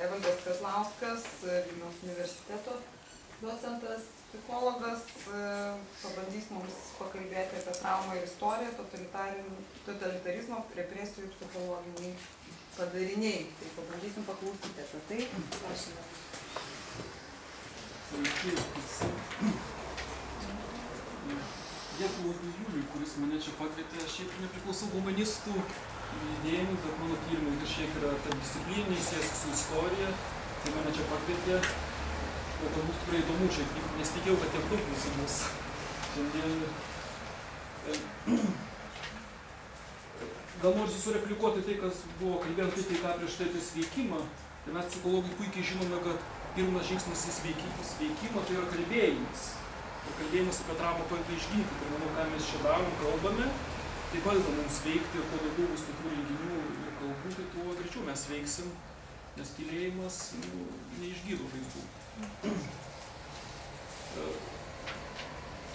Evaldas Kazlauskas, Vilniaus universiteto docentas, psichologas, pabandys mums pakalbėti apie traumą ir istoriją, totalitarizmo, represijų ir psichologiniai padariniai. Tai pabandysim paklausyti apie tai. Prašome. Dėkui labai Juliui, kuris mane čia pakvietė. Aš šiaip nepriklausau humanistų judėjimui, bet mano tyrimai kažkiek yra tarpdisciplininiai, siejasi su istorija. Tai mane čia pakvietė. O kad bus tikrai įdomu čia, nes tikėjau, kad tiek daug visi bus šiandien. Gal noriu sureplikuoti tai, kas buvo kalbėjant tai, ką prieš tai apie sveikimą. Tai mes psichologai puikiai žinome, kad pirmas žingsnis į sveikimą tai yra kalbėjimas. Ir kalbėjimas apie traumą padeda išgydyti. Tai manau, ką mes čia darom, kalbame, tai padeda mums veikti ir kuo daugiau bus tokių renginių ir kalbų, tai tuo greičiau mes veiksim, nes tylėjimas neišgydo žaizdų.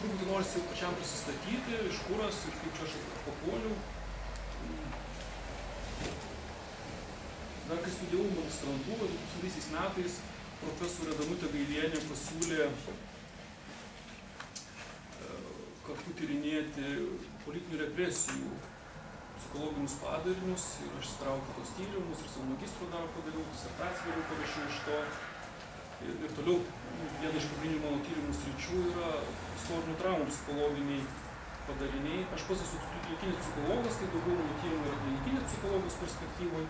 Truputį norisi pačiam prisistatyti, iš kur aš ir kaip čia aš papuoliau. Dar kai studijavau magistrantūrą 2000 metais, profesorė Danutė Gailienė pasiūlė kartu tyrinėti politinių represijų psichologinius padarinius ir aš įsitraukiau tos tyrimus ir savo magistro darbą padariau, disertaciją vėliau parašiau iš to. Ir toliau viena iš pagrindinių mano tyrimų sričių yra istorinių traumų psichologiniai padariniai. Aš pats esu klinikinis psichologas, tai daugiau mano tyrimų yra klinikinės psichologijos perspektyvoje.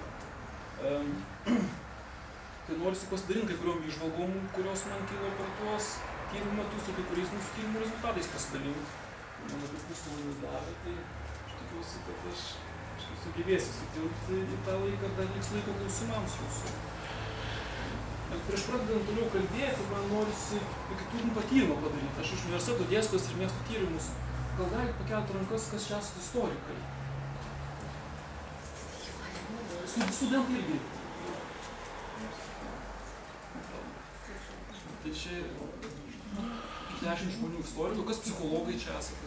Tai norisi pasidalinti kai kuriom įžvalgom, kurios man kilo per tuos tyrimų metus ir kai kuriais mūsų tyrimų rezultatais pasidalinti. Man apie pusvalandį davė, tai aš tikiuosi, kad aš sugebėsiu sutilpti į tą laiką ir dar liks laiko klausimams jūsų. Prieš pradedant toliau kalbėti, man norisi turinį patyrimą padaryti. Aš iš universiteto dėstytojas ir mėgstu tyrimus. Gal galite pakelti rankas, kas čia esate istorikai? Studentai irgi. Tai čia 10 žmonių istorikų. Kas psichologai čia esate?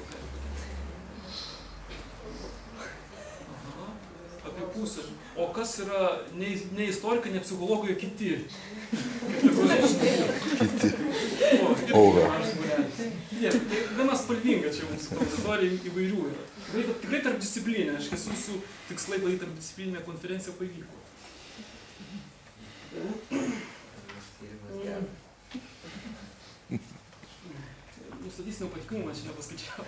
Apie pusę. O kas yra ne istorikai, ne psichologai, kiti? Kiti. Tai gana spalvinga čia mūsų auditorija įvairių yra. Tikrai tarpdisciplininė, aš esu jūsų tikslai padaryti tarpdisciplininę konferenciją pavyko. Statistinio patikimų man čia nepaskaičiavo.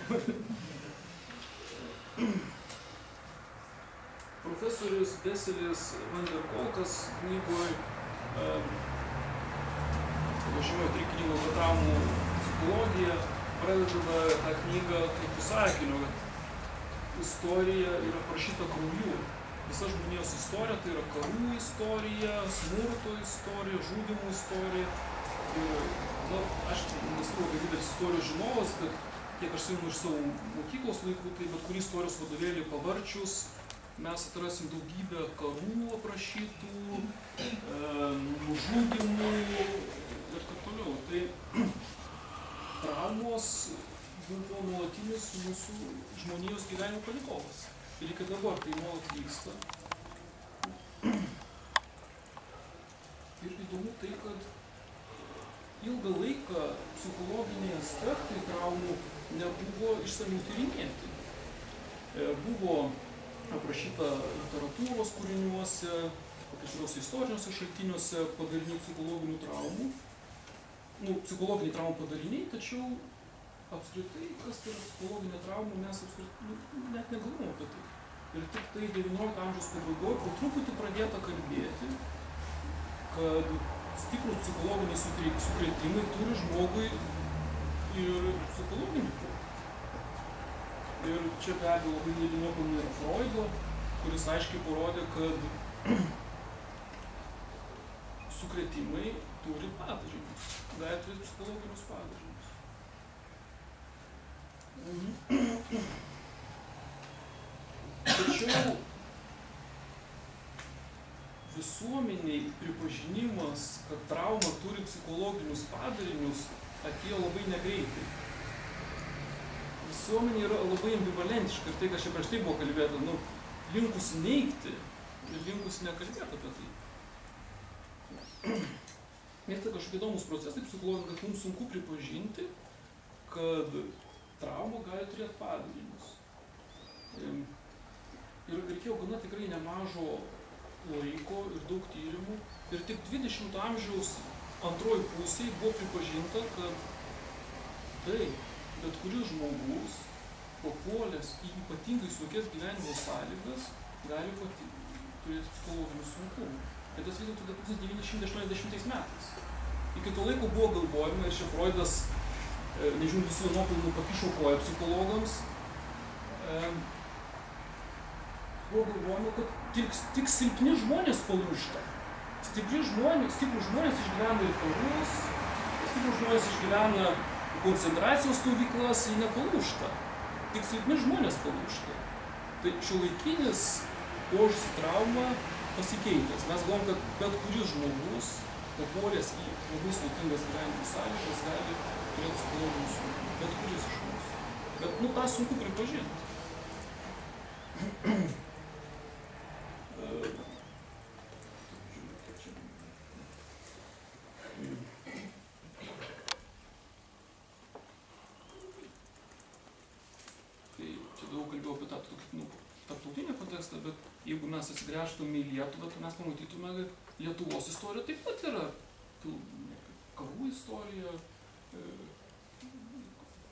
Profesorius Beselis Van der Kolkas knygoje Žymėjo trikinimo traumų psichologija pradeda tą knygą kaip sakiniu, kad istorija yra parašyta krauju. Visa žmonijos istorija tai yra karų istorija, smurto istorija, žudymų istorija. Ir, aš nesu labai didelis istorijos žinovas, bet kiek aš siūlau iš savo mokyklos laikų, tai bet kurį istorijos vadovėlį pavarčius, mes atrasim daugybę karų aprašytų, nužudymų ir taip toliau. Tai traumos buvo nuolatinis mūsų žmonijos gyvenimo palydovas. Ir iki dabar tai nuolat vyksta. Ir įdomu tai, kad ilgą laiką psichologiniai aspektai traumų nebuvo išsamiai tyrinėti. Buvo aprašyta literatūros kūriniuose, kažkuriuose istoriniuose šaltiniuose padarinių psichologinių traumų. Psichologiniai traumų padariniai, tačiau apskritai, kas tai yra psichologinė trauma, mes net negalvojame apie tai. Ir tik tai 19 amžiaus pabaigoje po truputį pradėta kalbėti, kad stiprūs psichologiniai sukrėtimai turi žmogui ir psichologinį poveikį. Ir čia be abejo labai didelį nuopelną yra Freudo, kuris aiškiai parodė, kad sukrėtimai turi padarinius, gali turėti psichologinius padarinius. Tačiau visuomeniai pripažinimas, kad trauma turi psichologinius padarinius, atėjo labai negreitai. Visuomenė yra labai ambivalentiška ir tai, kas čia prieš tai buvo kalbėta, linkusi neigti ir linkusi nekalbėti apie tai. vyksta kažkokie įdomus procesai psichologiniai, kad mums sunku pripažinti, kad trauma gali turėti padarinius. Ir reikėjo gana tikrai nemažo laiko ir daug tyrimų. Ir tik 20 amžiaus antroji pusėje buvo pripažinta, kad tai, bet kuris žmogus, papuolęs į ypatingai sunkias gyvenimo sąlygas, gali turėti psichologinių sunkumų. Ir tas vyko 1980 metais. Iki to laiko buvo galvojama, ir čia Freudas, nežiūrint visų nuopelnų, pakišo koją psichologams, buvo galvojama, kad tik silpni žmonės palūžta. Stiprus žmonės išgyvena ir karus, stiprus žmonės išgyvena koncentracijos stovyklas, jie nepalūžta. Tik silpni žmonės palūžta. Tai šiuolaikinis požiūris į traumą pasikeitęs. Mes galvom, kad bet kuris žmogus, papuolęs į labai sudėtingas gyvenimo sąlygas, gali turėti psichologinių sunkumų. Bet kuris iš mūsų. Bet, tą sunku pripažinti. Tarptautinį kontekstą, bet jeigu mes atsigręžtume į Lietuvą, tai mes pamatytume, kad Lietuvos istorija taip pat yra karų istorija,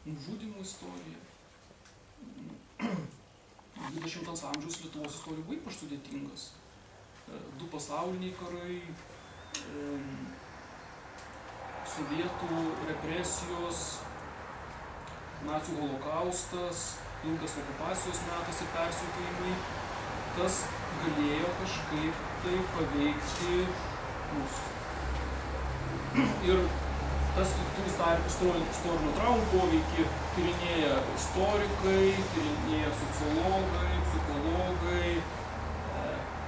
nužudymų istorija. 20 amžiaus Lietuvos istorija buvo ypač sudėtingas. 2 pasauliniai karai, sovietų represijos, nacių holokaustas, ilgas okupacijos metas ir persekiojimai, tas galėjo kažkaip tai paveikti mūsų. Ir tas istorinių traumų poveikį tyrinėja istorikai, tyrinėja sociologai, psichologai,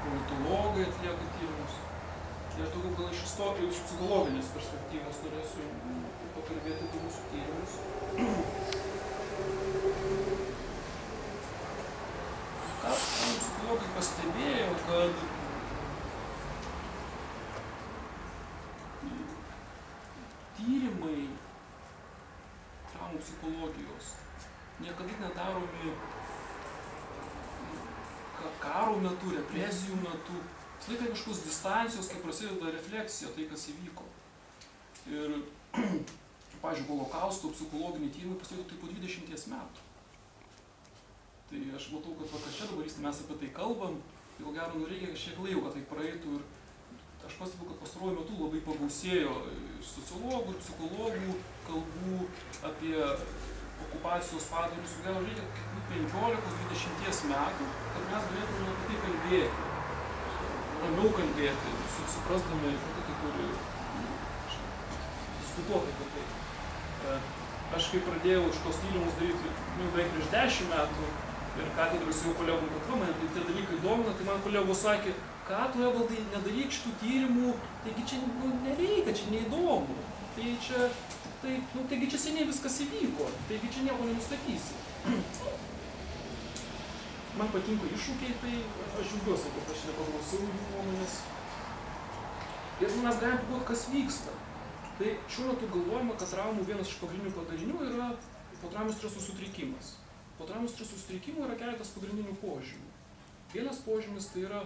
politologai atlieka tyrimus. Ir tokiu gal iš psichologinės perspektyvos norėsiu pakalbėti apie mūsų tyrimus. Psichologai pastebėjo, kad tyrimai traumų psichologijos niekada nedaromi karo metu, represijų metu. Visą laiką kažkokios distancijos, kai prasideda refleksija, tai kas įvyko. Ir, pavyzdžiui, holokausto psichologiniai tyrimai pasirodo tai po 20 metų. Tai aš matau, kad kas čia dabar mes apie tai kalbam, jau gero reikia kažkiek laiko, kad tai praeitų. Ir aš pastebiu, kad pastaruoju metu labai pagausėjo sociologų ir psichologų kalbų apie okupacijos padarinius. Gero reikia 15-20 metų, kad mes galėtume apie tai kalbėti, ramiau kalbėti, suprasdami, kad tai turi diskutuoti apie tai. Aš kai pradėjau šitos tyrimus daryti beveik prieš 10 metų, ir katedros jau kolegom, kad mane tie dalykai domina, tai man kolegos sakė, ką tu, Evaldai, nedaryk šitų tyrimų, taigi čia nereikia, čia neįdomu, taigi čia seniai viskas įvyko, taigi čia nieko nenustatysi. Man patinka iššūkiai, tai aš džiaugiuosi, kad aš nepaklausau jų nuomonės. Ir mes galim pagalvoti, kas vyksta. Tai šiuo metu galvojama, kad traumų vienas iš pagrindinių padarinių yra potrauminio streso sutrikimas. Potrauminio streso sutrikimų yra keletas pagrindinių požymių. Vienas požymis tai yra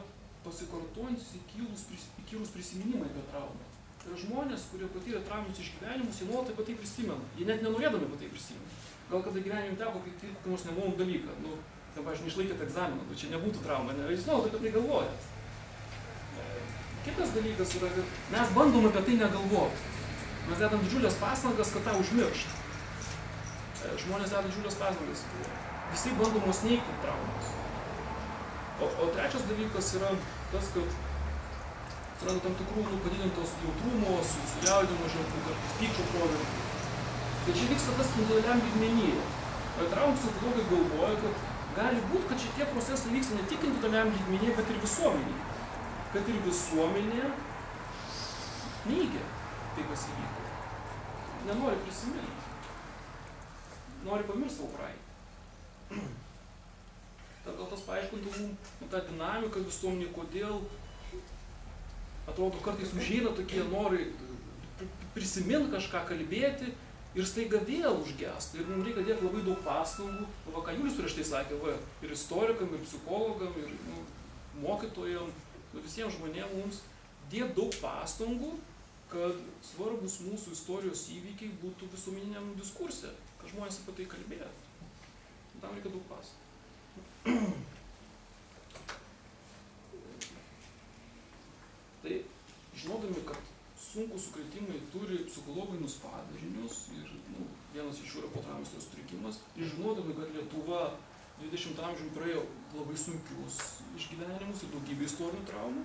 pasikartojantis įkyrūs prisiminimai apie traumą. Tai yra žmonės, kurie patyrė trauminius išgyvenimus, jie nuolat apie tai prisimena. Jie net nenorėdami apie tai prisimena. Gal kada gyvenime teko kokį nors nemalonų dalyką. Pavyzdžiui, neišlaikėte egzaminą, bet čia nebūtų trauma, jūs nuolat apie tai galvojat. Kitas dalykas yra, kad mes bandom apie tai negalvoti. Mes dedam didžiulės pastangas, kad tą užmiršt. Žmonės deda didžiulės pastangas. Visi bandomos neigti traumas. O trečias dalykas yra tas, kad atsiranda tam tikrų padidintos jautrumo, susijaudinimo ženklų, pykčio proveržių. Tai čia vyksta tas individualiam lygmenyje. Traumų psichologai galvoja, kad gali būti, kad šitie procesai vyksta ne tik individualiam lygmenyje, bet ir visuomenėje. Kad ir visuomenė neigia tai, kas įvyko. Nenori prisiminti. Nori pamiršti savo praeitį. Tad gal tas paaiškintų mums tą dinamiką visuomenėje, kodėl atrodo, kartais užeina tokie norai prisiminti kažką, kalbėti ir staiga vėl užgesta. Ir mums reikia dėti labai daug pastangų. Va, ką Julius prieš tai sakė, va, ir istorikam, ir psichologam, ir mokytojam, visiems žmonėms mums dėti daug pastangų, kad svarbus mūsų istorijos įvykiai būtų visuomeniniam diskurse, kad žmonės apie tai kalbėtų. Tam reikia daug pastangų. Tai žinodami, kad sunkūs sukrėtimai turi psichologinius padarinius ir vienas iš jų yra potrauminis stresas sutrikimas, ir žinodami, kad Lietuva 20 amžiuje praėjo labai sunkius išgyvenimus ir daugybę istorinių traumų,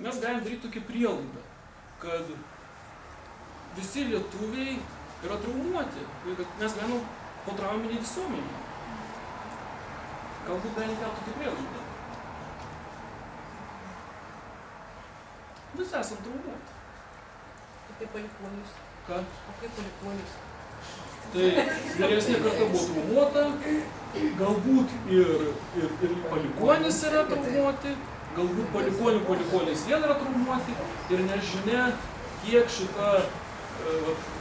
mes galim daryti tokią prielaidą, kad visi lietuviai yra traumuoti, kad mes gyvenam potrauminį visuomenį. Galbūt galim kelti tokią prielaidą. Visi esam traumuoti. Kaip palikuonis. Ką? O kaip palikuonis? Tai vyresnė karta buvo traumuota, galbūt ir palikuonis yra traumuoti, galbūt palikuonis vėl yra traumuoti ir nežinia, kiek šita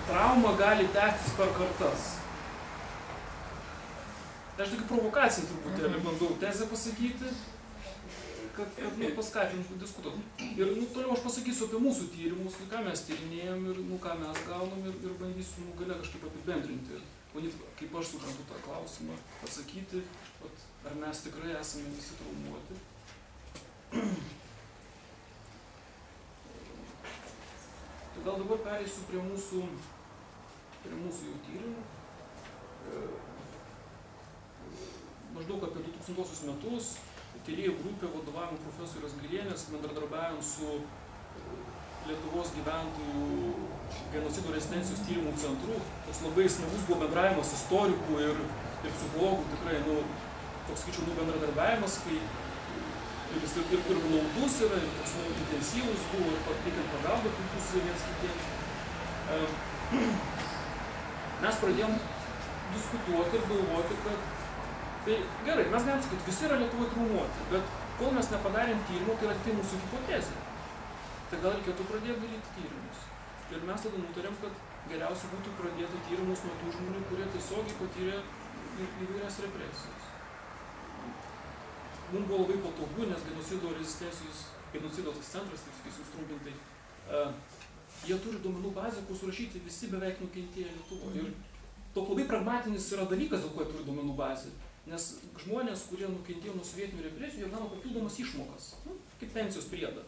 trauma gali tęstis per kartas. Aš tokį provokaciją truputėlį bandau tezę pasakyti, kad paskatintų diskutuoti. Ir toliau aš pasakysiu apie mūsų tyrimus, ką mes tyrinėjom ir ką mes gaunam ir bandysiu gale kažkaip apibendrinti. Bandyti, kaip aš suprantu tą klausimą, pasakyti, ar mes tikrai esame visi traumuoti. Tai gal dabar pereisiu prie mūsų jau tyrimų. Maždaug apie 2000 metus tyrėjų grupė vadovavimo profesorės Gailienės, bendradarbiaujant su Lietuvos gyventojų genocido rezistencijos tyrimų centru. Toks labai smagus buvo bendravimas istorikų ir psichologų, tikrai, toks skaičiau, bendradarbiavimas, kai jis ir glaudus yra, ir toks intensyvus buvo, ir pateikiant pagalbą puikus viens kitiems. Mes pradėjom diskutuoti ir galvoti, kad tai gerai, mes galim sakyti, visi yra Lietuvoje traumuoti, bet kol mes nepadarėm tyrimų, tai yra tik mūsų hipotezė. Tai gal reikėtų pradėti daryti tyrimus. Ir mes tada nutarėm, kad geriausia būtų pradėti tyrimus nuo tų žmonių, kurie tiesiogiai patyrė įvairias represijas. Mums buvo labai patogu, nes genocido rezistencijos, genocido centras, taip sakysiu trumpintai, jie turi duomenų bazę, kur surašyti visi beveik nukentėję Lietuvoje. Ir toks labai pragmatinis yra dalykas, dėl ko jie turi duomenų bazę. Nes žmonės, kurie nukentėjo nuo sovietinių represijų, jie gauna papildomas išmokas, kaip pensijos priedą.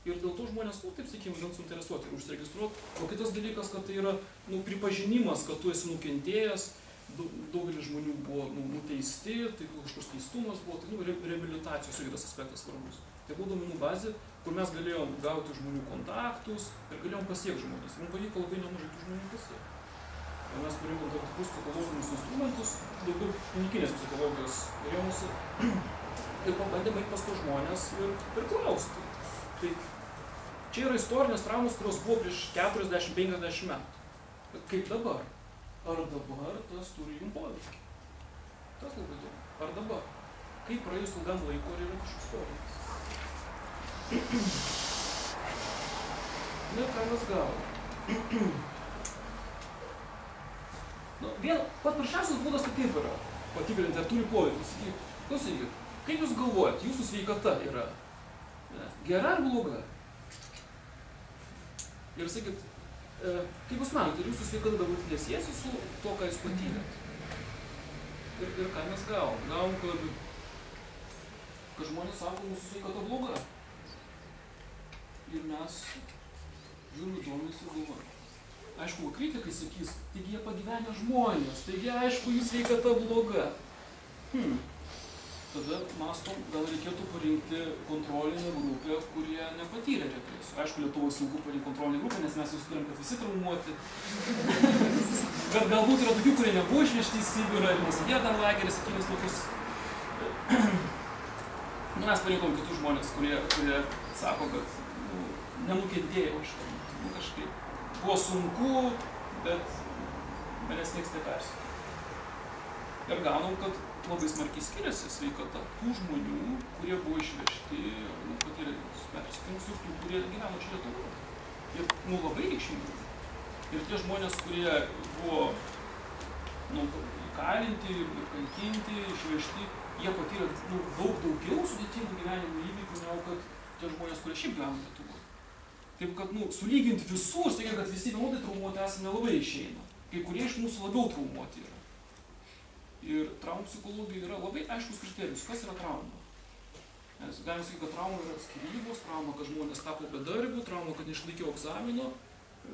Ir dėl to žmonės, taip sakykime, gan suinteresuoti ir užsiregistruoti. O kitas dalykas, kad tai yra pripažinimas, kad tu esi nukentėjęs, daugelis žmonių buvo nuteisti, tai kažkoks teistumas buvo, tai reabilitacijos ir kitas aspektas svarbus. Tai buvo duomenų bazė, kur mes galėjom gauti žmonių kontaktus ir galėjom pasiekti žmonės. Mums pavyko labai nemažai tų žmonių pasiekti. Mes turim tam tikrus psichologinius instrumentus, daugiau klinikinės psichologijos rėmuose, ir pabandėme pas tos žmonės ir klausti. Tai čia yra istorinės traumos, kurios buvo prieš 40-50 metų. Kaip dabar? Ar dabar tas turi jums poveikį? Tas labai daug. Ar dabar? Kaip praėjus ilgam laiko, ar yra kažkoks poveikis? Na, ką mes gavom? Paprasčiausias būdas tai taip yra patikrinti, ar turi poveikį. Klausykit, kaip jūs galvojat, jūsų sveikata yra gera ar bloga? Ir sakyt, kaip jūs manote, ar jūsų sveikata dabartinė siejasi su to, ką jūs patyrėt? Ir ką mes gavom? Gavom, kad žmonės sako, mūsų sveikata bloga. Ir mes žiūrime duomenis ir galvojame. Aišku, kritikai sakys, taigi jie pagyvenę žmonės, taigi aišku, jų sveikata bloga. Tada mastom, gal reikėtų parinkti kontrolinę grupę, kurie nepatyrė represijų. Aišku, Lietuvoje sunku parinkti kontrolinę grupę, nes mes susidarėm, kad visi traumuoti. Bet galbūt yra tokių, kurie nebuvo išvežti į Sibirą ir nesėdėjo dar lagerį 7 metus. Mes parinkom kitus žmonės, kurie sako, kad nenukentėjau iš to. Kažkaip buvo sunku, bet manęs nieks nepersikė. Ir gaunam, kad labai smarkiai skiriasi sveikata tų žmonių, kurie buvo išvežti, patyrė persekiojimus, ir tų, kurie gyveno čia Lietuvoje. Ir labai reikšmingai. Ir tie žmonės, kurie buvo įkalinti ir kankinti, išvežti, jie patyrė daug daugiau sudėtingų gyvenimo įvykių, negu kad tie žmonės, kurie šiaip gyveno Lietuvoje. Taip, kad sulyginti visus, tai kad visi vienodai traumuoti esame nelabai išeina. Kai kurie iš mūsų labiau traumuoti yra. Ir traumų psichologija yra labai aiškus kriterijus, kas yra trauma. Nes galim sakyti, kad trauma yra skyrybos, trauma, kad žmonės tapo bedarbių, trauma, kad neišlaikiau egzamino.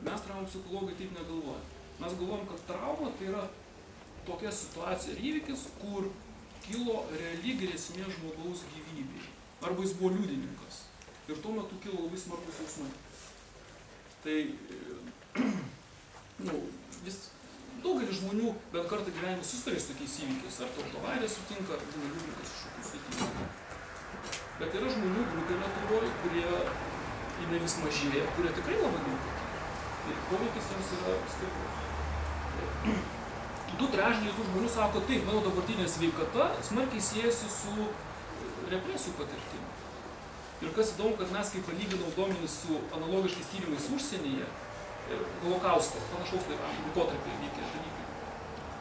Mes traumų psichologai taip negalvojam. Mes galvojam, kad trauma tai yra tokia situacija ir įvykis, kur kilo reali grėsmė žmogaus gyvybei. Arba jis buvo liudininkas. Ir tuo metu kilo labai smarkus jausmai. Tai, daugelis žmonių bent kartą gyvenime susiduria su tokiais įvykiais, ar to avarijos sutinka, ar būna liudininkas iš kokių sėtybių. Bet yra žmonių grupė Lietuvoje, kurie jinai vis mažėja, kurie tikrai labai daug patyrė. Ir poveikis jiems yra stiprus. 2/3 tų žmonių sako, taip, mano dabartinė sveikata smarkiai siejasi su represijų patirtimi. Ir kas įdomu, kad mes, kai palyginau duomenis su analogiškais tyrimais užsienyje, Holokausto, panašaus laikotarpį vykę dalykai.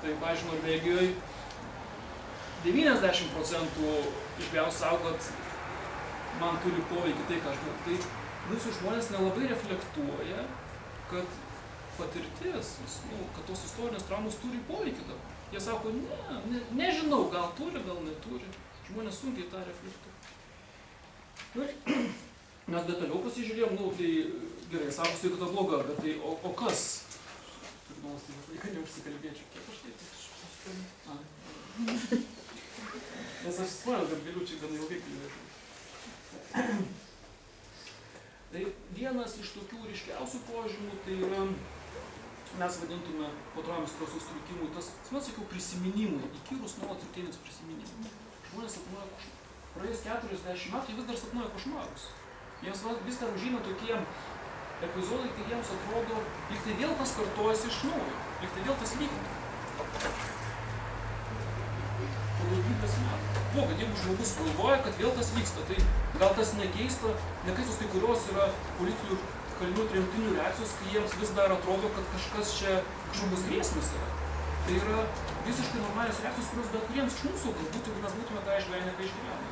Tai, pavyzdžiui, Norvegijoje 90% išgliaus savo, kad man turi poveikį tai, ką aš žinau. Tai mūsų žmonės nelabai reflektuoja, kad patirtis, kad tos istorinės traumos turi poveikį dabar. Jie sako, nežinau, gal turi, gal neturi. Žmonės sunkiai tą reflektuoja. Mes detaliau pasižiūrėjom, tai gerai, sako, sveikata bloga, bet tai, o kas? Pirmiausia, kad neužsikalbėčiau, kiek aš tai nes aš suprantu, kad galiu čia gana ilgai kalbėti. Tai vienas iš tokių ryškiausių požymių, tai yra, mes vadintume potrauminio streso sutrikimų, tas, mes sakiau, prisiminimai, įkyrus nuolat ir tėvins prisiminimai. Žmonės sapnuoja košmarus. Praėjus 40 metų, jie vis dar sapnuoja košmarus. Jiems vis dar užeina tokie epizodai, kai jiems atrodo, lyg tai vėl tas kartojasi iš naujo, lyg tai vėl tas vyksta. Po daugybės metų. Buvo, kad jeigu žmogus galvoja, kad vėl tas vyksta, tai gal tas nekeistos kai kurios yra politinių kalinių tremtinių reakcijos, kai jiems vis dar atrodo, kad kažkas čia, kažkokios grėsmės yra. Tai yra visiškai normalios reakcijos, kurios bet kuriems iš mūsų galbūt, jeigu mes būtume tą išgyvenę, ką išgyvenę.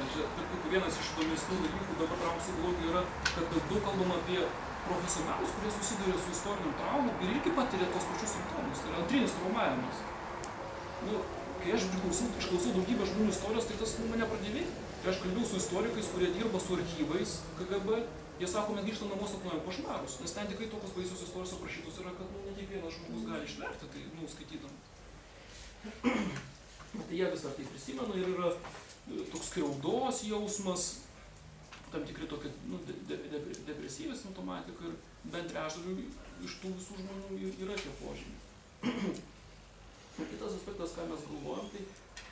Čia, tarp vienas iš įdomesnių dalykų dabar traumų psichologija yra, kad daug kalbama apie profesionalus, kurie susiduria su istoriniu traumu ir irgi patiria tos pačius simptomus. Tai yra antrinis traumavimas. Kai aš išklausau daugybę žmonių istorijos, tai tas mane pradėjo. Kai aš kalbėjau su istorikais, kurie dirba su archyvais KGB, jie sako, mes grįžtam namo sapnuojam košmarus, nes ten tikrai tokios baisios istorijos aprašytos yra, kad ne kiekvienas žmogus gali ištverti, tai skaitytam. Tai jie vis dar tai prisimena ir yra toks skriaudos jausmas, tam tikri tokia depresyvi simptomatika ir bent trečdalių iš tų visų žmonių yra tie požymiai. Kitas aspektas, ką mes galvojam, tai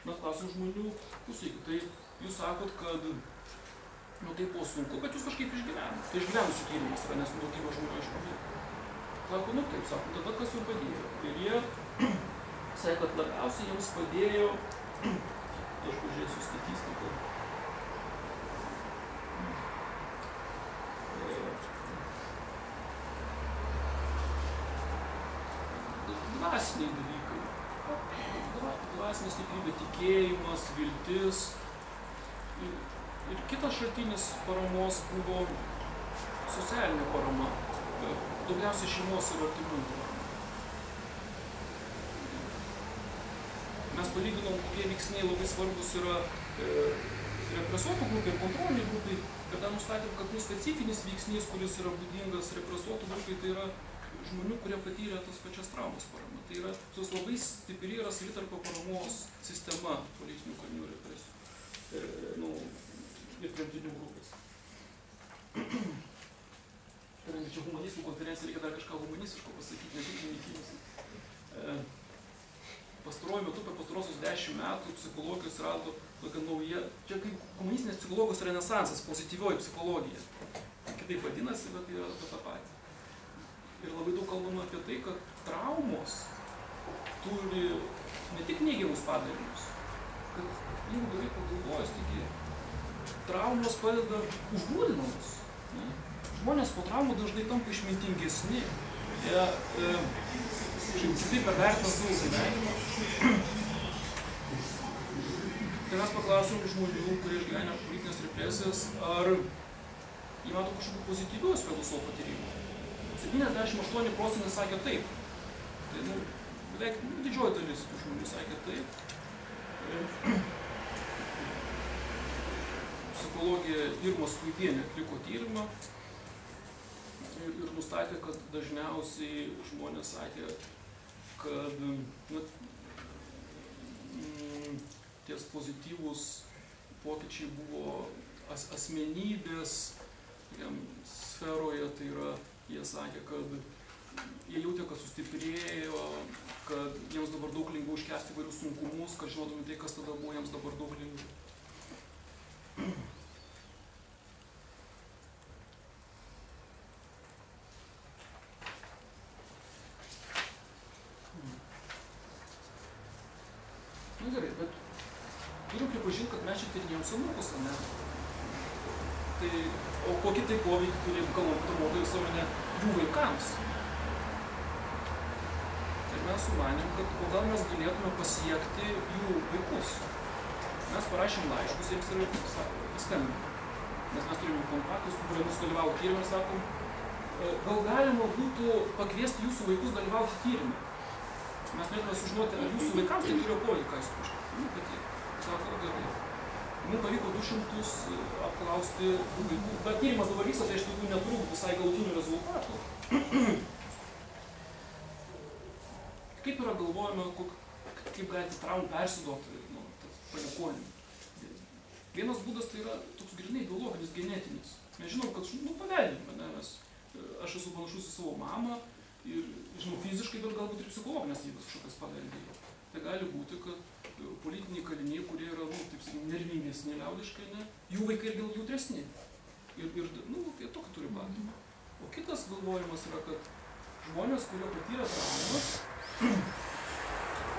mes klausim žmonių, klausykit, tai jūs sakot, kad tai buvo sunku, bet jūs kažkaip išgyvenote. Tai išgyvenusių tyrimas yra, nes daugybė žmonių išgyveno. Sako, taip, sako, tada kas jums padėjo? Ir jie sakė, kad labiausiai jiems padėjo, aš pažiūrėsiu statistiką, dvasiniai dalykai. Dvasinė stiprybė, tikėjimas, viltis. Ir kitas šaltinis paramos buvo socialinė parama. Daugiausiai šeimos ir artimųjų parama. Mes palyginom, kokie veiksniai labai svarbus yra represuotų grupiai ir kontroliniai grupiai, kada nustatėm, kad specifinis veiksnys, kuris yra būdingas represuotų grupiai, tai yra žmonių, kurie patyrė tas pačias traumas parama. Tai yra, labai stipri yra savitarpio paramos sistema politinių kalinių represijų ir tremtinių grupės. Kadangi čia humanistų konferencija, reikia dar kažką humanistiško pasakyti, ne tik žinikinis. Pastaruoju metu, per pastarosius 10 metų psichologijos rado tokia nauja, čia kaip komunistinės psichologijos renesansas, pozityvioji psichologija. Kitaip vadinasi, bet yra apie tą patį. Ir labai daug kalbama apie tai, kad traumos turi ne tik neigiamus padarinius, kad ilgą laiką galvojus, taigi traumos padeda užgrūdinamus. Žmonės po traumų dažnai tampa išmintingesni, jie taip vertina savo gyvenimą. Tai mes paklausim žmonių, kurie išgyvena politinės represijas, ar jie mato kažkokių pozityvių aspektų savo patyrimų. 78% sakė taip. Tai beveik didžioji dalis tų žmonių sakė taip. Psichologė Irma Skruibienė atliko tyrimą ir nustatė, kad dažniausiai žmonės sakė, kad ties pozityvūs pokyčiai buvo asmenybės sferoje, tai yra, jie sakė, kad jie jautė, kad sustiprėjo, kad jiems dabar daug lengviau iškęsti įvairius sunkumus, kad žinodami tai, kas tada buvo, jiems dabar daug lengviau. Nu gerai, bet turim pripažinti, kad mes čia tyrinėjom senukus, ne? Tai, o kokį tai poveikį turi, jeigu kalbam apie darbuotojų visuomenę, jų vaikams? Tai mes sumanėm, kad o gal mes galėtume pasiekti jų vaikus. Mes parašėm laiškus, jiems ir paskambinome. Nes mes turime kontaktus, kurie mus dalyvavo tyrimą ir sakom, gal galima būtų pakviesti jūsų vaikus dalyvauti tyrimą. Mes norėtume sužinoti, ar jūsų vaikams tai turėjo poveikį, ką jūs kažkaip. Bet jie sako, gerai. Mums pavyko 200 apklausti vaikų. Bet tyrimas dabar vyksta, tai aš tokių neturiu visai galutinių rezultatų. Kaip yra galvojama, kaip galite traumų persiduoti, panikuonimu. Vienas būdas tai yra toks grinai biologinis, genetinis. Mes žinom, kad paveldime, nes aš esu panašus į savo mamą ir, žinau, fiziškai, bet galbūt ir psichologinės savybės kažkokias paveldėjo. Tai gali būti, kad politiniai kaliniai, kurie yra, taip sakykime, nervingesni liaudiškai, ne, jų vaikai ir gal jautresni. Ir jie tokį turi patirtį. O kitas galvojimas yra, kad žmonės, kurie patyrė traumas,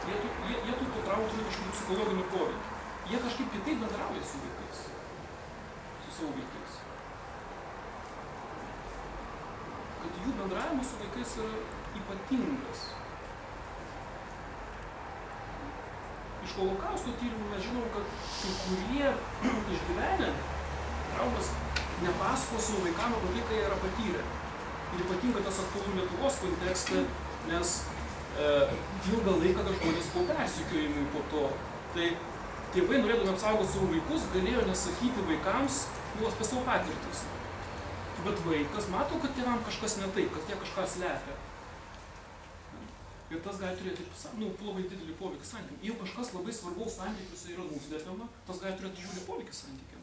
jie tų traumų turi kažkokį psichologinį poveikį. Jie kažkaip kitaip bendrauja su vaikais, su savo vaikais. Kad jų bendravimas su vaikais yra ypatingas. Iš Holokausto tyrimų mes žinom, kad kai kurie išgyvenę traumas nepasako savo vaikam apie tai, ką jie yra patyrę. Ir ypatingai tas aktualu Lietuvos kontekste, nes ilgą laiką dar žmonės buvo persekiojimai po to. Tai tėvai, norėdami apsaugoti savo vaikus, galėjo nesakyti vaikams apie savo patirtis. Bet vaikas mato, kad tėvam kažkas ne taip, kad jie kažką slepia. Ir tas gali turėti labai didelį poveikį santykiam. Jeigu kažkas labai svarbaus santykiuose yra nuslepiama, tas gali turėti didžiulį poveikį santykiam.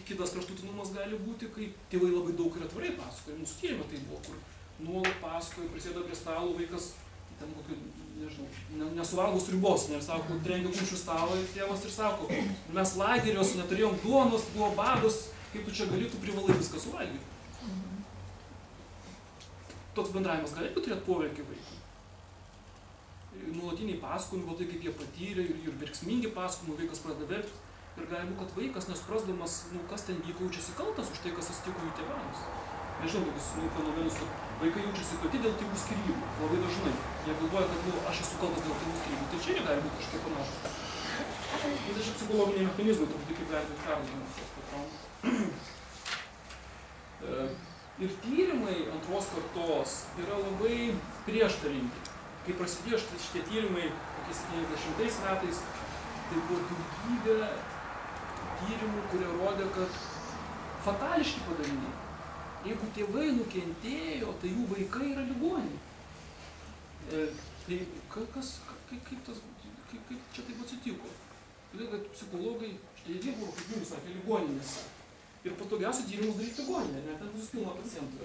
Kitas kraštutinumas gali būti, kai tėvai labai daug ir atvirai pasakoja. Mūsų tyrime tai buvo, kur nuolat pasakoja, prisėda prie stalo, vaikas ten kokį, nežinau, nesuvalgos ribos, nes sako, trenkia kumščių stalą ir tėvas ir sako, mes lageriuose neturėjom duonos, buvo bados, kaip tu čia gali, tu privalai viską suvalgyti. Toks bendravimas gali turėti poveikį vaikui. Nuolatiniai pasakojimai, tai kaip jie patyrė ir verksmingi pasakojimai, vaikas pradeda verkti. Ir gali būti, kad vaikas, nesuprasdamas, kas ten vyko, jaučiasi kaltas už tai, kas atsitiko jų tėvams. Nežinau, tokius fenomenus, kad vaikai jaučiasi kalti dėl tėvų skyrybų. Labai dažnai. Jie galvoja, kad aš esu kaltas dėl tėvų skyrybų. Tai čia gali būti kažkiek panašus. Tai čia psichologiniai mechanizmai, truputį kaip vertinti perdavimas. Ir tyrimai antros kartos yra labai prieštaringi. Kai prasidėjo šitie tyrimai, kokiais 70 metais, tai buvo daugybė tyrimų, kurie rodė, kad fatališki padariniai. Jeigu tėvai nukentėjo, tai jų vaikai yra ligoniai. Tai kaip čia taip atsitiko? Todėl, kad psichologai, štai dirbo, kaip jums sakė, ligoninėse. Ir patogiausia tyrimus daryti ligoninė, net ten bus pilna pacientų.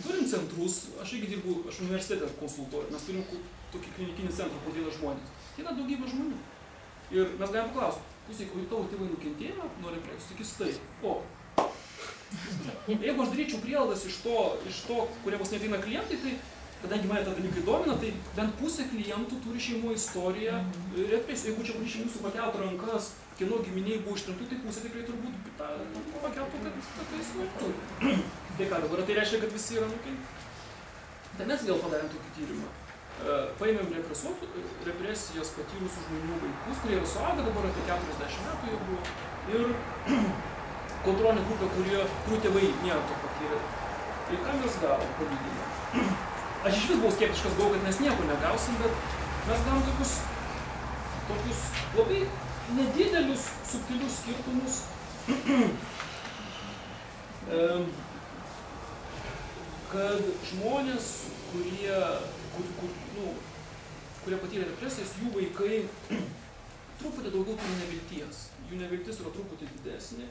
Turim centrus, aš irgi dirbu, aš universitete konsultuoju, mes turim tokį klinikinį centrą, kur dirba žmonės. Tai yra daugybė žmonių. Ir mes galim paklausti, klausyk, o tavo tėvai nukentėjo, nori reakcijos, sakys tai. O. Jeigu aš daryčiau prielaidas iš to, kurie vos neateina klientai, tai kadangi mane tą dalykai domina, tai bent pusė klientų turi šeimoje istoriją represijų. Jeigu čia prašy jūsų pakeltų rankas, kieno giminiai buvo ištremtų, tai pusė tikrai turbūt pakeltų, kad tai svarbu. Tai ką dabar, tai reiškia, kad visi yra nukentėję. Tai mes vėl padarėm tokį tyrimą. Paėmėm represijas patyrusių žmonių vaikus, kurie yra suaugę, dabar apie 40 metų jie buvo, ir kontrolinė grupė, kurių tėvai nėra to patyrę. Tai ką mes gavom palyginimą? Aš iš vis buvau skeptiškas, galvoju, kad mes nieko negausim, bet mes gavom tokius labai nedidelius, subtilius skirtumus, kad žmonės, kurie patyrė represijas, jų vaikai truputį daugiau turi nevilties. Jų neviltis yra truputį didesnė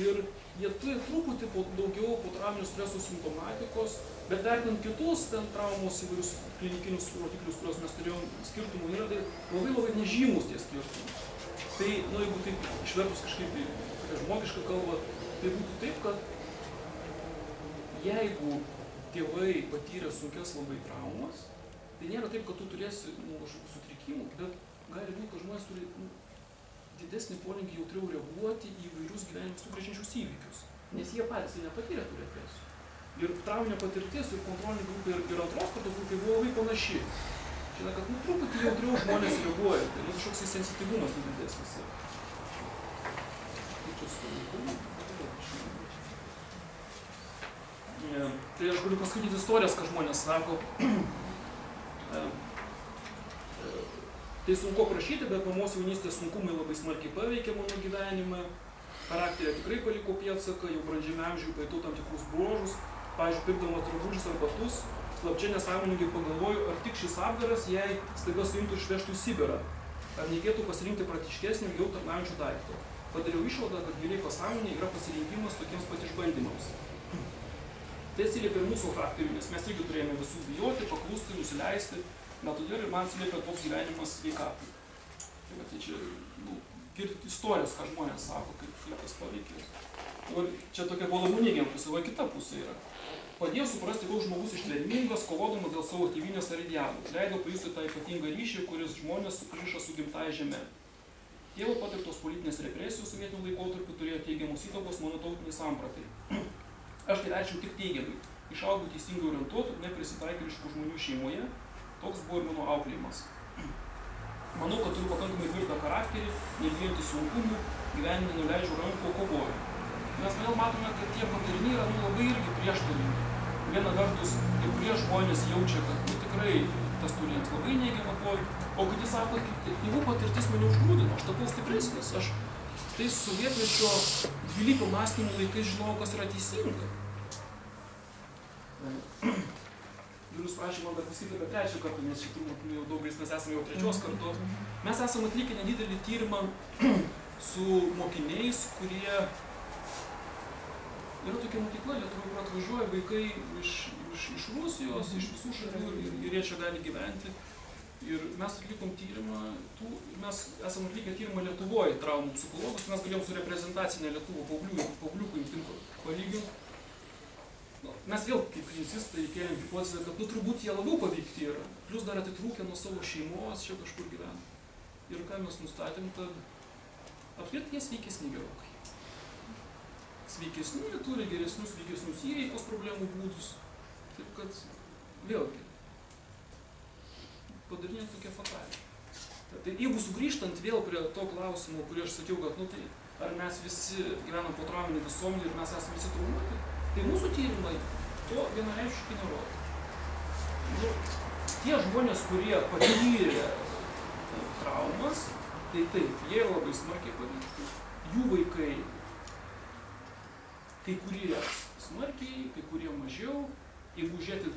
ir jie turi truputį daugiau potrauminio streso simptomatikos, bet vertinant kitus traumos įvairius klinikinius rodiklius, kuriuos mes turėjom, skirtumų yra, tai labai nežymus tie skirtumai. Tai, jeigu taip išvertus kažkaip į žmogišką kalbą, tai būtų taip, kad jeigu tėvai patyrė sunkias labai traumas, tai nėra taip, kad tu turėsi kažkokių sutrikimų, bet gali būti, kad žmonės turi didesnį polinkį jautriau reaguoti į įvairius gyvenimus sukrečiančius įvykius, nes jie patys nepatyrė tų represijų. Ir trauminė patirtis, ir kontrolinė grupė, ir antros kartos grupė buvo labai panaši. Žinai, kad truputį jautriau žmonės reaguoja, tai kažkoks sensityvumas didesnis. Tai aš galiu paskaityti istorijas, ką žmonės sako. Tai sunku aprašyti, bet mamos jaunystės sunkumai labai smarkiai paveikė mano gyvenimą. Charakterė tikrai paliko pėdsaką, jau brandžiame amžiuje pajutau tam tikrus bruožus. Pavyzdžiui, pirkdamas drabužius ar batus, slapčia nesąmoningai pagalvoju, ar tik šis apdaras jai staiga suimtų ir išvežtų į Sibirą. Ar nereikėtų pasirinkti praktiškesnį, ilgiau tarnaujančių daiktą. Padariau išvadą, kad giliai pasąmonėje yra pasirinkimas tokiems pat išbandymams. Tai atsiliepia ir mūsų charakteriui, nes mes irgi turėjome visų bijoti, paklusti, nusileisti. Na todėl ir man atsiliepia toks gyvenimas sveikatai. Tai čia girdit istorijas, ką žmonės sako, kaip tas paveikė. Čia tokia buvo labai neigiama pusė, o kita pusė yra. Padėjo suprasti, koks žmogus ištvermingas, kovodamas dėl savo tėvynės ar idealų. Leido pajusti tą ypatingą ryšį, kuris žmonės sukriša su gimtąja žeme. Tėvo patirtos politinės represijos sovietiniu laikotarpiu turėjo teigiamos įtakos mano tautiniai sampratai. Aš tai verčiau tik teigiamai. Išaugau teisingai orientuotų, neprisitaikėliškų žmonių šeimoje. Toks buvo ir mano auklėjimas. Manau, kad turiu pakankamai tvirtą charakterį, nebijantį sunkumų, gyvenime nuleidžiu rankų, kovoju. Mes vėl matome, kad tie padariniai yra labai irgi prieštaringi. Viena vertus, kai kurie žmonės jaučia, kad tikrai tas turi jiems labai neigiamą poveikį, o kiti sako, kad tėvų patirtis mane užgrūdino, aš tapau stipresnis. Aš tais sovietmečio dvilypio mąstymų laikais žinojau, kas yra teisinga. Jūs prašė man dar pasakyti apie trečią kartą, nes šitų jau daugelis mes esame jau trečios kartos. Mes esame atlikę nedidelį tyrimą su mokiniais, kurie yra tokia mokykla Lietuvoje, kur atvažiuoja vaikai iš Rusijos, iš visų šalių ir jie čia gali gyventi. Ir mes atlikom tyrimą, mes esame atlikę tyrimą Lietuvoje traumų psichologus, mes galėjom su reprezentacinė Lietuvo paaugliukų imtinko palyginti. Mes vėl kaip klinistai kėlėm hipotezę, kad turbūt jie labiau paveikti yra, plus dar atitrūkę nuo savo šeimos, čia kažkur gyvena. Ir ką mes nustatėm, kad apskritai jie sveikesni gerokai. Sveikesni, turi geresnius įveikos problemų būdus. Taip kad vėlgi padariniai tokie fataliai. Tai jeigu sugrįžtant vėl prie to klausimo, kurį aš sakiau, kad tai ar mes visi gyvenam po trauminį visuomenį ir mes esame visi traumuoti, tai mūsų tyrimai to vienareikšmiškai nerodo. Tie žmonės, kurie patyrė traumas, tai taip, jie labai smarkiai paveikti. Jų vaikai, kai kurie smarkiai, kai kurie mažiau. Jeigu žiūrėti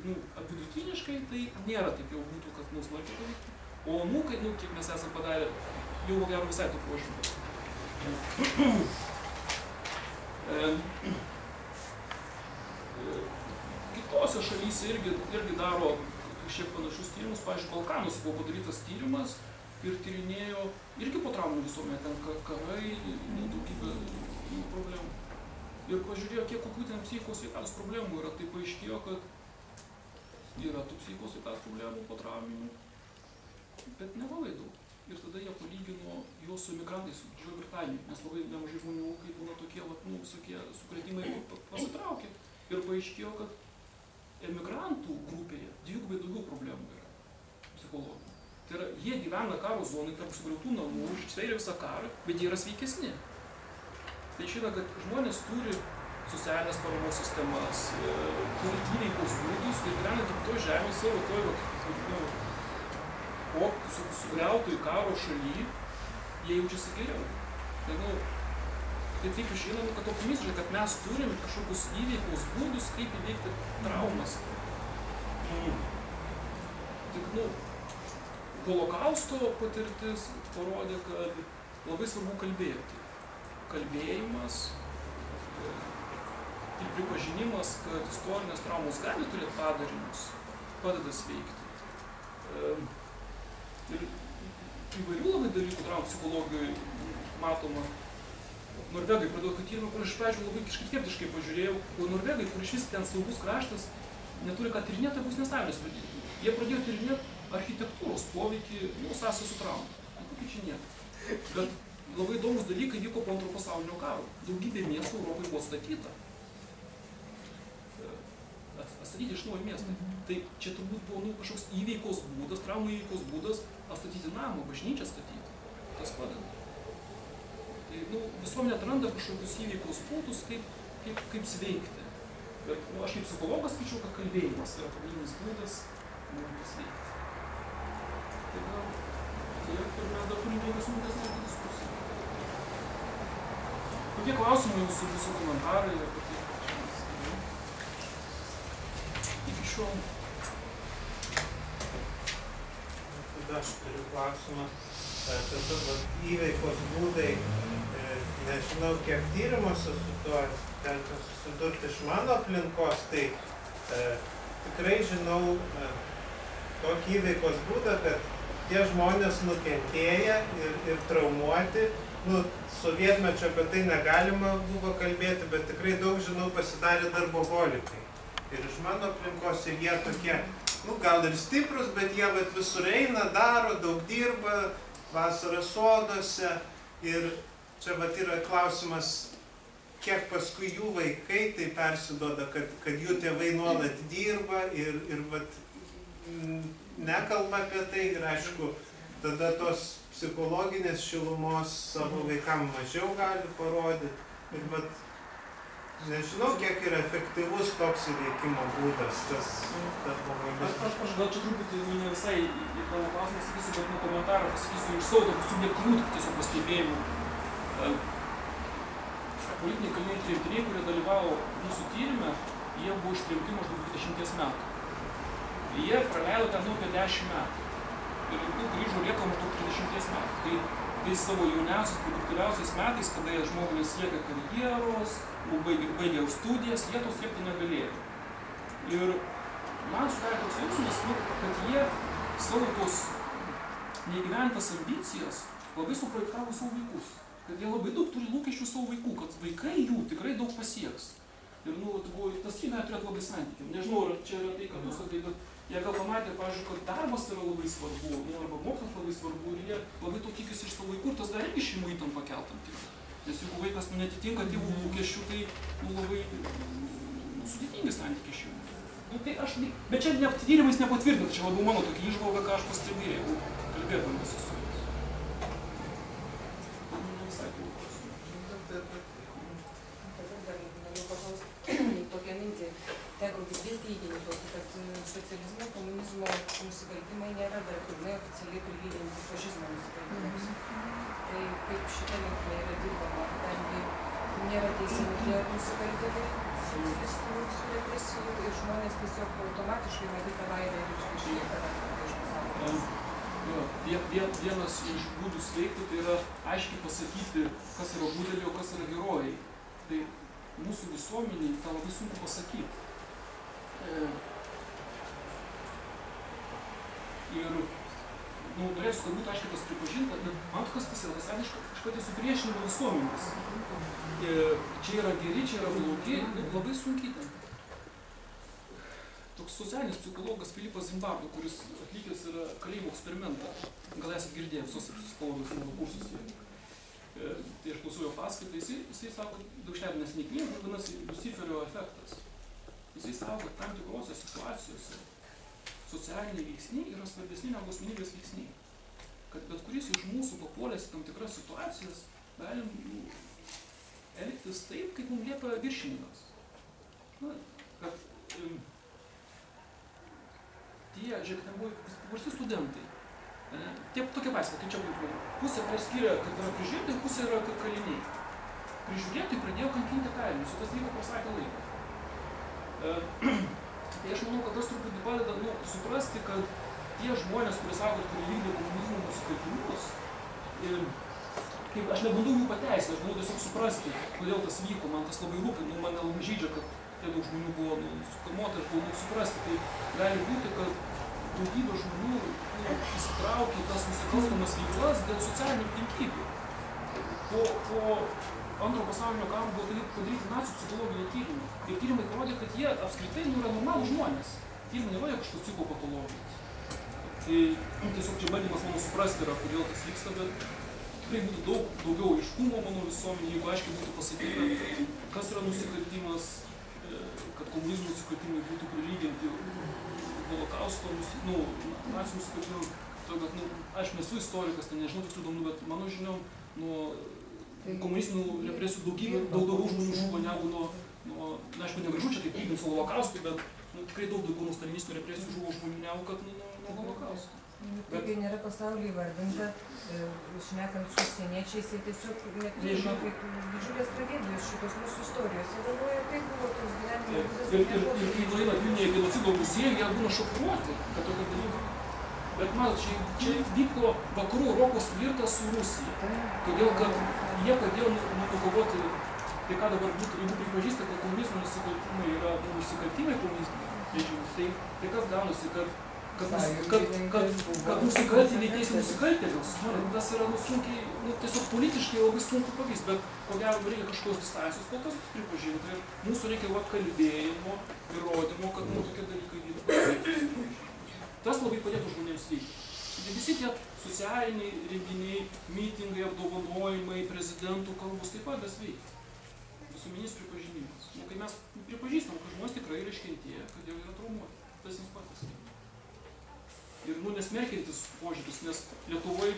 vidutiniškai, tai nėra taip jau būtų, kad smarkiai paveikti. O anūkai, kiek mes esame padarę, jau gero visai to požiūrį. Kitose šalyse irgi daro šiek panašius tyrimus. Pavyzdžiui, Balkanuose buvo padarytas tyrimas ir tyrinėjo irgi po traumų visuomenė, ten karai, daugybė problemų. Ir pažiūrėjo, kokių ten psichikos sveikatos problemų yra. Tai paaiškėjo, kad yra tų psichikos sveikatos problemų potrauminių, bet nelabai daug. Ir tada jie palygino juos su emigrantais, su Didžioji Britanija, nes labai nemažai žmonių, kai būna tokie, visokie sukrėtimai pasitraukia. Ir paaiškėjo, kad emigrantų grupėje dvigubai daugiau problemų yra psichologų. Tai yra, jie gyvena karo zonai, tarp sugriautų namų, ištvėrė visą karą, bet jie yra sveikesni. Tai išeina, kad žmonės turi socialinės paramos sistemas, turi įveikos būdus ir gyvena kitoj žemės savo toj sugriautoj karo šaly, jie jaučiasi geriau. Tai taip išeina, kad optimistiškai, kad mes turim kažkokius įveikos būdus, kaip įveikti traumas. Tik, Holokausto patirtis parodė, kad labai svarbu kalbėti. Kalbėjimas ir pripažinimas, kad istorinės traumos gali turėti padarinius, padeda sveikti. Ir įvairių labai dalykų traumų psichologijoje matoma. Norvegai pradėjo tyrimą, kur iš pradžių labai skeptiškai pažiūrėjau, o norvegai, kur iš vis ten saugus kraštas, neturi ką tyrinėti, tai bus nesąmonės pradėti. Jie pradėjo tyrinėti architektūros poveikį, sąsajų su traumų. Kokie čia nieko. Bet labai įdomus dalykai vyko po Antro pasaulinio karo. Daugybė miestų Europoje buvo atstatyta. Atstatyti iš naujo miestą. Tai čia turbūt buvo kažkoks įveikos būdas, traumų įveikos būdas atstatyti namą, bažnyčią statyti. Tas padeda. Tai visuomenė atranda kažkokius įveikos būdus, kaip sveikti. Bet aš kaip psichologas skaičiau, kad kalbėjimas yra pagrindinis būdas sveikti. Tai gal, mes dar turime vienas minutės apie diskusiją. Kokie klausimai jūsų komentarai apie tai? Iki šiol. Tada aš turiu klausimą. Tada įveikos būdai, nežinau, kiek tyrimuose su tuo tenka susidurti iš mano aplinkos, tai tikrai žinau tokį įveikos būdą, kad tie žmonės nukentėję ir traumuoti, sovietmečio apie tai negalima buvo kalbėti, bet tikrai daug žinau pasidarė darboholikai. Ir iš mano aplinkos jie tokie, gal ir stiprus, bet jie visur eina, daro, daug dirba, vasarą soduose. Ir čia yra klausimas, kiek paskui jų vaikai tai persiduoda, kad jų tėvai nuolat dirba ir nekalba apie tai. Ir aišku, tada tos psichologinės šilumos savo vaikam mažiau gali parodyti. Ir nežinau, kiek yra efektyvus toks įveikimo būdas, tas darboholikas. Aš gal čia truputį ne visai į tavo klausimą sakysiu, bet komentarą pasakysiu iš savo tokių subjektyvių tiesiog pastebėjimų. Politiniai kaliniai tremtiniai, kurie dalyvavo mūsų tyrime, jie buvo ištremti maždaug 20 metų. Jie praleido ten apie 10 metų. Ir grįžo lieka maždaug 30 metų. Tai savo jauniausiais, produktyviausiais metais, kada jie žmogui siekia karjeros, baigė studijas, jie to siekti negalėjo. Ir man sudarė toks jausmas, kad jie savo tos neįgyventas ambicijas labai suprojektavo savo vaikus. Kad jie labai daug turi lūkesčių savo vaikų, kad vaikai jų tikrai daug pasieks. Ir tas įmet turėtų labai santykių. Nežinau, ar čia yra tai, kad jūs sakai, bet jie gal pamatė, pavyzdžiui, kad darbas yra labai svarbu, arba mokslas labai svarbu, ir jie labai to tikisi iš savo vaikų, ir tas dar irgi šeimų įtampą keltam tikrai. Nes jeigu vaikas netitinka tėvų lūkesčių, tai labai sudėtingi santykiai šeimų. Bet čia tyrimais nepatvirtinta, čia labiau mano tokia įžvalga, ką aš pastebėjau, kalbėdamas su jais. Tokia mintį, teko girdėti teiginį tokį, kad socializmo, komunizmo nusikaltimai nėra dar pilnai oficialiai prilyginti fašizmo nusikaltimams. Tai kaip šita linkme yra dirbama, kadangi nėra teisiami tie nusikaltimai socialistų su represijų ir žmonės tiesiog automatiškai matyt tą vairą ir išlieka iš pasaulio. Vienas iš būdų sveikti tai yra aiškiai pasakyti, kas yra budeliai, o kas yra herojai. Tai mūsų visuomeniai tą labai sunku pasakyti. Ir norėsiu, kad būtų aiškiai tas pripažinta, bet man kas tas yra, tas kažkokia supriešinimo visuomenės. Čia yra geri, čia yra blogi, labai sunkiai ten. toks socialinis psichologas Filipas Zimbardo, kuris atlikęs yra kalėjimo eksperimentą. Gal esat girdėję visos psichologijos mano kursus. Tai aš klausau jo paskaitą, jisai sako, daugštelį neseniai knygą, vadinasi Luciferio efektas. Jisai sako, kad tam tikrose situacijose socialiniai veiksniai yra svarbesni negu asmenybės veiksniai. Kad bet kuris iš mūsų papuolęs į tam tikras situacijas galim elgtis taip, kaip mums liepia viršininkas. Kad tie, žiūrėk, paprasti studentai, tokia pasaka, kaip čia buvo, pusė perskyrė, kad yra prižiūrėtojai, pusė yra kaliniai. Prižiūrėtojai pradėjo kankinti kalinius, o tas vyko per savaitę laiko. Tai aš manau, kad tas truputį padeda suprasti, kad tie žmonės, kurie sako, kad kurie vykdė komunizmo nusikaltimus, aš nebandau jų pateisinti, aš bandau tiesiog suprasti, kodėl tas vyko, man tas labai rūpi, mane labai žydžia, kad tiek daug žmonių buvo sukamuota, aš bandau suprasti, tai gali būti, kad daugybė žmonių įsitraukė į tas nusikalstamas veiklas dėl socialinių aplinkybių. Po Antro pasaulinio karo buvo padaryti nacių psichologiniai tyrimai. Ir tyrimai parodė, kad jie apskritai yra normalūs žmonės. Tyrimai nerodė kažkokios psichopatologijos. Tai tiesiog čia bandymas mano suprasti yra, kodėl tas vyksta, bet tikrai būtų daugiau aiškumo mano visuomenė, jeigu aiškiai būtų pasakyta, kas yra nusikaltimas, kad komunizmo nusikaltimai būtų prilyginti holokausto, nacių nusikaltimų. Aš nesu istorikas, tai nežinau tikslių duomenų, bet mano žiniom nuo komunistinių represijų daugiau žmonių žuvo negu aišku, negražu čia taip lygint su holokaustai, bet tikrai daugiau nuo stalinistinių represijų žuvo žmonių negu kad nuo holokausto. Taip, kai nėra pasaulyje įvardinta, šnekant su užsieniečiais, jie tiesiog nepriima kaip didžiulės tragedijos šitos mūsų istorijos. Jie galvoja, taip buvo toks gyvenimo būdas. Ir kai nueina Vilniuje genocido muziejų, jie būna šokiruoti, kad tokia dalyka. Bet matot, čia vyko vakarų Europos flirtas su Rusija. Todėl, kad jie padėjo nukovoti, tai ką dabar būtų, jeigu pripažįsta, kad komunizmo nusikaltimai yra nusikaltimai komunizmo, tai kas gaunasi, kad nusikaltėliai teisė nusikaltėlius. Tas yra sunkiai, tiesiog politiškai labai sunku pavyzdys, bet ko gero reikia kažkokios distancijos, kol kas pripažinti. Ir mūsų reikia kalbėjimo, įrodymo, kad tokie dalykai vyko. Tas labai padėtų žmonėms veikti. Visi tie socialiniai renginiai, mitingai, apdovanojimai, prezidentų kalbos taip pat tas veikia. Visuomeninis pripažinimas. Kai mes pripažįstam, kad žmonės tikrai yra iškentėję, kad jie yra traumuoti. Tas jiems patys. Ir nesmerkiantis požiūris, nes Lietuvoje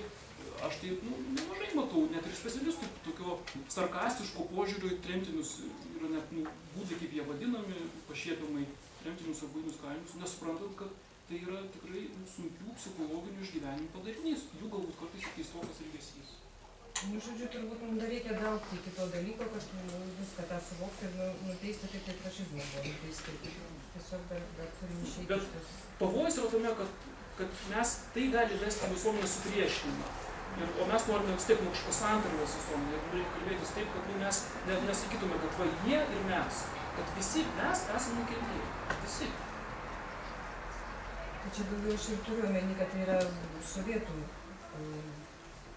aš tai nemažai matau, net ir specialistų tokio sarkastiško požiūrio į tremtinius, yra net būdai, kaip jie vadinami, pašiepiamai tremtinius arba įnus kalinius, nesuprantant, kad tai yra tikrai sunkių psichologinių išgyvenimų padarinys, jų galbūt kartais keistokas elgesys. Žodžiu, turbūt mums dar reikia daugti iki to dalyko, kad viską tą suvokti ir nuteisti taip, kaip fašizmą buvo nuteisti. Tiesiog dar turim išeiti. Bet pavojus yra tame, kad mes tai gali vesti visuomenės supriešinimą. O mes norime vis tiek kažkokios santarvės visuomenė. Ir reikia kalbėtis taip, kad mes nesakytume, kad va jie ir mes. Kad visi mes esame nukentėję. Visi. Čia daugiau aš ir turiu omeny, kad tai yra sovietų,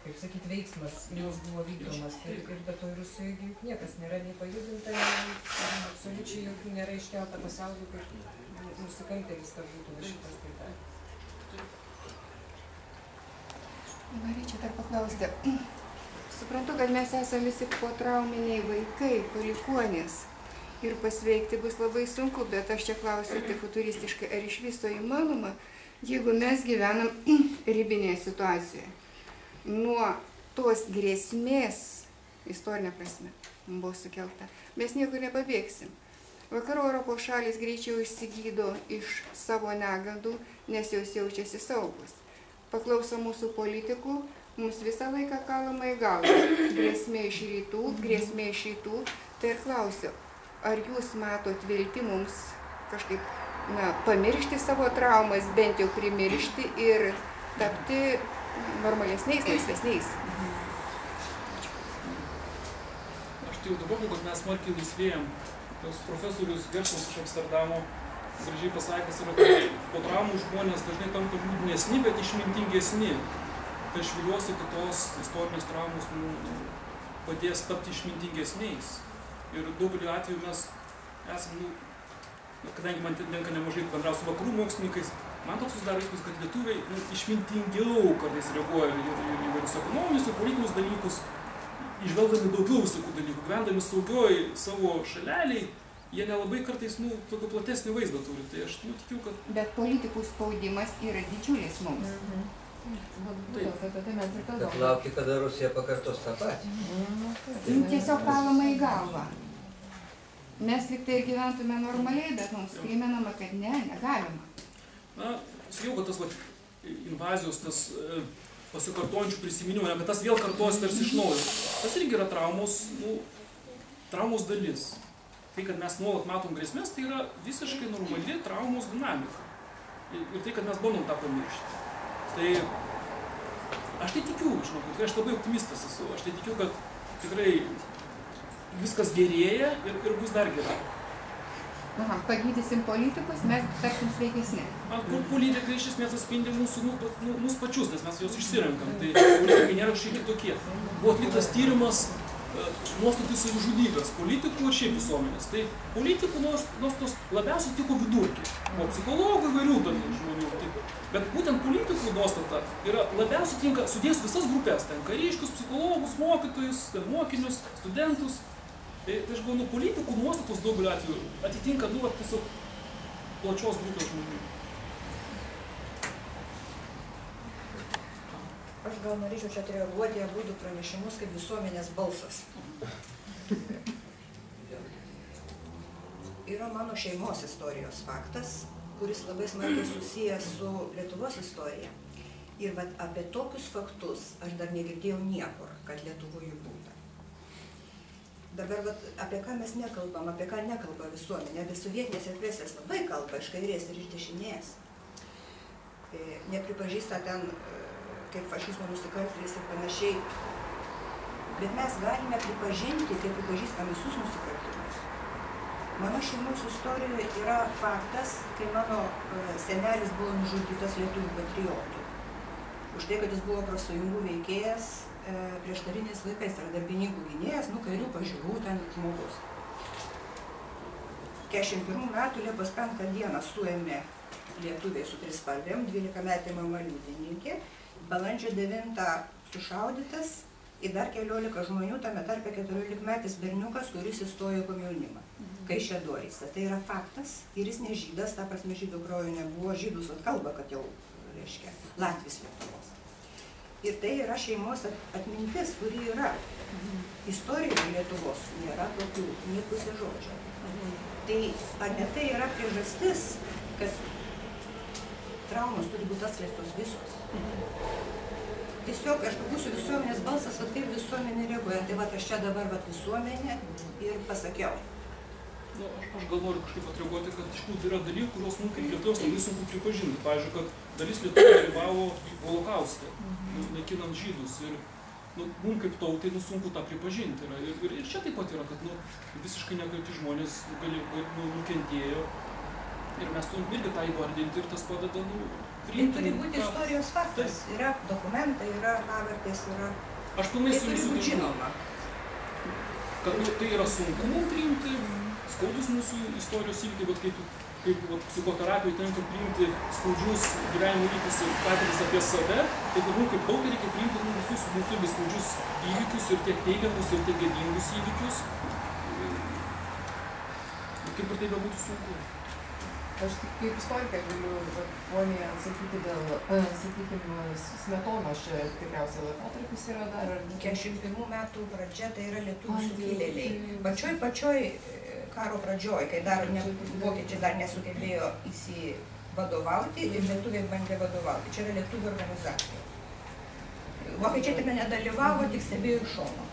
kaip sakyt, veiksmas, jos buvo vykdomas. Ir be to Rusijoje juk niekas nėra nei pajudinta, absoliučiai jokių nėra iškelta pasauliu, kaip nusikaltėlis, kad būtų šitas taip. Norėčiau dar paklausti. Suprantu, kad mes esame visi potrauminiai vaikai, palikuonys. Ir pasveikti bus labai sunku, bet aš čia klausiu tai futuristiškai, ar iš viso įmanoma, jeigu mes gyvenam ribinėje situacijoje. Nuo tos grėsmės, istorinė prasme, buvo sukelta, mes niekur nepabėgsim. Vakarų Europos šalis greičiau išsigydo iš savo negandų, nes jos jaučiasi saugus. Paklauso mūsų politikų, mums visą laiką kalama į galvą. Grėsmė iš rytų, tai ir klausiu. Ar jūs matot viltį mums kažkaip pamiršti savo traumas, bent jau primiršti ir tapti normalesniais, laisvesniais? Aš tai jau dabar, kad mes smarkiai laisvėjom. Toks profesorius Gersons iš Amsterdamo gražiai pasakęs yra, kad po traumų žmonės dažnai tampa liūdnesni, bet išmintingesni. Tai aš viliuosi, kad tos istorinės traumos padės tapti išmintingesniais. Ir daugelį atveju mes esame kadangi man tenka nemažai bendrauti su vakarų mokslininkais, man toks susidaro įspūdis, kad lietuviai išmintingiau kartais reaguoja ir įvairius ekonominius ir politinius dalykus, išvelgdami daugiau visokių dalykų, gyvendami saugioj savo šaleliai, jie nelabai kartais, tokio platesnį vaizdą turi. Tai aš tikiu, kad... Bet politikų spaudimas yra didžiulis mums. Bet laukia, kada Rusija pakartos tą patį. Tiesiog kalama į galvą. Mes lyg tai gyventume normaliai, bet mums primenama, kad negalima. Na, sakiau, kad tas invazijos, tas pasikartojančių prisiminimų, kad tas vėl kartuosi tarsi iš naujo. Tas irgi yra traumos dalis. Tai, kad mes nuolat matom grėsmės, tai yra visiškai normali traumos dinamika. Ir tai, kad mes bandom tą pamiršti. Tai aš tai tikiu, žinokit, aš labai optimistas esu. Aš tai tikiu, kad tikrai viskas gerėja ir bus dar geriau. Pagydysim politikus, mes tarkim sveikesni. Politikai iš esmės atspindi mūsų pačius, nes mes juos išsirenkam. Tai politikai nėra kažkiek tokie. Buvo atliktas tyrimas nuostatų savižudybės politikų ir šiaip visuomenės. Tai politikų nuostatos labiausiai tiko vidurkį. O psichologų įvairių žmonių. Bet būtent politikų nuostata yra labiausiai tinka sudėjus visas grupės. Ten kariškius, psichologus, mokytojus, mokinius, studentus. Tai aš galvoju, politikų nuostatos daugeliu atveju atitinka tiesiog plačios grupės žmonių. Aš gal norėčiau čia reaguoti abudu pranešimus kaip visuomenės balsas. Yra mano šeimos istorijos faktas, kuris labai smarkiai susijęs su Lietuvos istorija. Ir apie tokius faktus aš dar negirdėjau niekur, kad Lietuvoje būtų. Dabar apie ką mes nekalbam, apie ką nekalba visuomenė, apie sovietinės represijas labai kalba iš kairės ir iš dešinės. Nepripažįsta ten kaip fašizmo nusikaltėlis ir panašiai. Bet mes galime pripažinti, kaip pripažįstam visus nusikaltimus. Mano šeimos istorijoje yra faktas, kai mano senelis buvo nužudytas lietuvių patriotų. Už tai, kad jis buvo profsąjungų veikėjas prieštariniais laikais, tai yra darbininkų gynėjas, kairių pažiūrų ten žmogus. 41 metų Liepos 5 dieną suėmė lietuviai su trispalvėm, 12-metė mama liudininkė, balandžio 9 sušaudytas ir dar 14 žmonių, tame tarpe 14-metis berniukas, kuris įstojo į komjaunimą. Kaišiadoryse. Tai yra faktas ir jis ne žydas, ta prasme žydų kraujo nebuvo, žydus kalba, kad jau, reiškia, Latvis Lietuvos. Ir tai yra šeimos atmintis, kuri yra. Istorijoje Lietuvos nėra tokių, nė pusė žodžio. Tai ar ne tai yra priežastis, kad traumos turi būti atskleistos visos? Tiesiog aš būsiu visuomenės balsas, kaip visuomenė reaguoja. Tai aš čia dabar visuomenė ir pasakiau. Aš gal noriu kažkaip atreaguoti, kad iš tikrųjų yra dalykų, kuriuos mums kaip lietuviams labai sunku pripažinti. Pavyzdžiui, kad dalis lietuvių dalyvavo holokauste, naikinant žydus. Ir mums kaip tautai sunku tą pripažinti. Ir čia taip pat yra, kad visiškai nekalti žmonės nukentėjo. Ir mes turim irgi tą įvardinti ir tas padeda Tai turi būti istorijos faktas. Yra dokumentai, yra pavardės, yra... Aš pilnai su jūsų žinoma. Kad tai yra sunku mums priimti, skaudus mūsų istorijos įvykiai, bet kaip psichoterapijoje tenka priimti skaudžius gyvenimo įvykius ir patirtis apie save, tai mums kaip tautai reikia priimti visus mūsų skaudžius įvykius ir tiek teigiamus, ir tiek gėdingus įvykius. Kaip ir tai bebūtų sunku. Aš kaip istorikė galiu poniai atsakyti dėl, sakykime, Smetonos čia tikriausiai laikotarpis yra dar... 41 metų pradžia tai yra lietuvių sukilėliai. Pačioj karo pradžioj, kai vokiečiai dar nesugebėjo įsivadovauti ir lietuviai bandė vadovauti. Čia yra lietuvių organizacija. Vokiečiai tik nedalyvavo, tik stebėjo iš šono.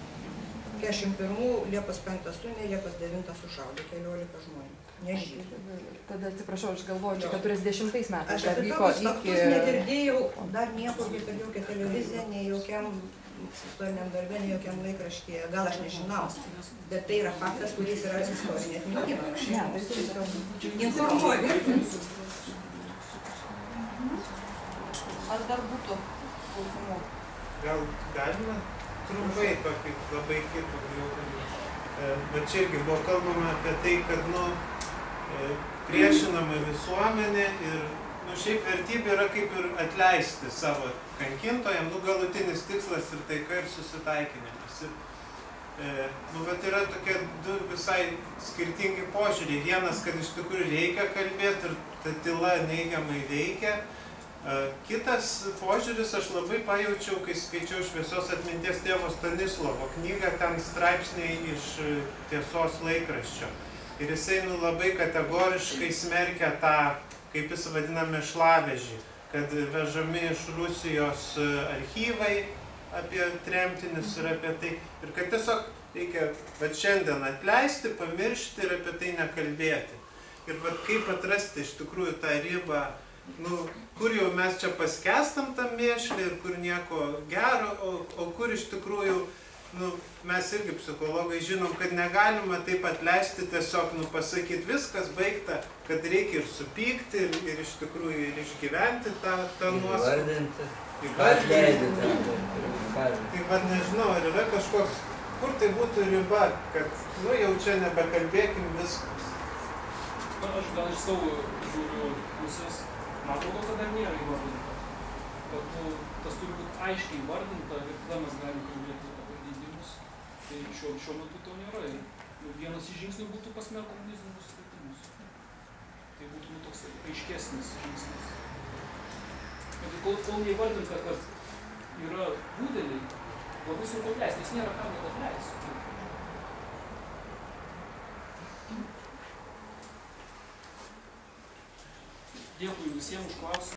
41 Liepos 5 suėmė, Liepos 9 sušaudė 14 žmonių. Nežydų. Tada atsiprašau, aš galvoju, čia 40 metais. Aš apie tokius faktus negirdėjau dar niekur, nei per jokią televiziją, nei jokiam istoriniam darbe, nei jokiam laikraštyje. Gal aš nežinau, bet tai yra faktas, kuris yra istorinė atmintima. Aš tiesiog informuoju. Ar dar būtų klausimų? Gal galima trumpai tokį labai kitų, bet čia irgi buvo kalbama apie tai, kad priešinama visuomenė ir šiaip vertybė yra kaip ir atleisti savo kankintojam, galutinis tikslas ir taika ir susitaikinimas. Bet yra tokie du visai skirtingi požiūriai. Vienas, kad iš tikrųjų reikia kalbėti ir ta tyla neigiamai veikia. Kitas požiūris aš labai pajaučiau, kai skaičiau Šviesios atminties tėvo Stanislovo knygą, ten straipsniai iš Tiesos laikraščio. Ir jisai labai kategoriškai smerkia tą, kaip jis vadina, mėšlavežį, kad vežami iš Rusijos archyvai apie tremtinius ir apie tai. Ir kad tiesiog reikia šiandien atleisti, pamiršti ir apie tai nekalbėti. Ir kaip atrasti iš tikrųjų tą ribą, kur jau mes čia paskestam tam mėšlį ir kur nieko gero, o kur iš tikrųjų, mes irgi psichologai žinom, kad negalima taip atleisti, tiesiog pasakyti viskas baigta, kad reikia ir supykti, ir iš tikrųjų ir išgyventi tą nuoskaudą. Taip pat nežinau, ar yra kažkoks, kur tai būtų riba, kad jau čia nebekalbėkim viskas. Aš gal iš savo žiūrių pusės, man atrodo, kad dar nėra įvardinta. Kad tas turi būti aiškiai įvardinta ir tada mes galim kalbėti apie pažeidimus. Tai šiuo metu to nėra. Ir vienas iš žingsnių būtų pasmerkti komunizmo nusikaltimus. Tai būtų toks aiškesnis žingsnis. Bet kol neįvardinta, kad yra būdeliai, labai sunku atleisti, nes nėra kam net atleisti. Dėkui visiems už klausimą.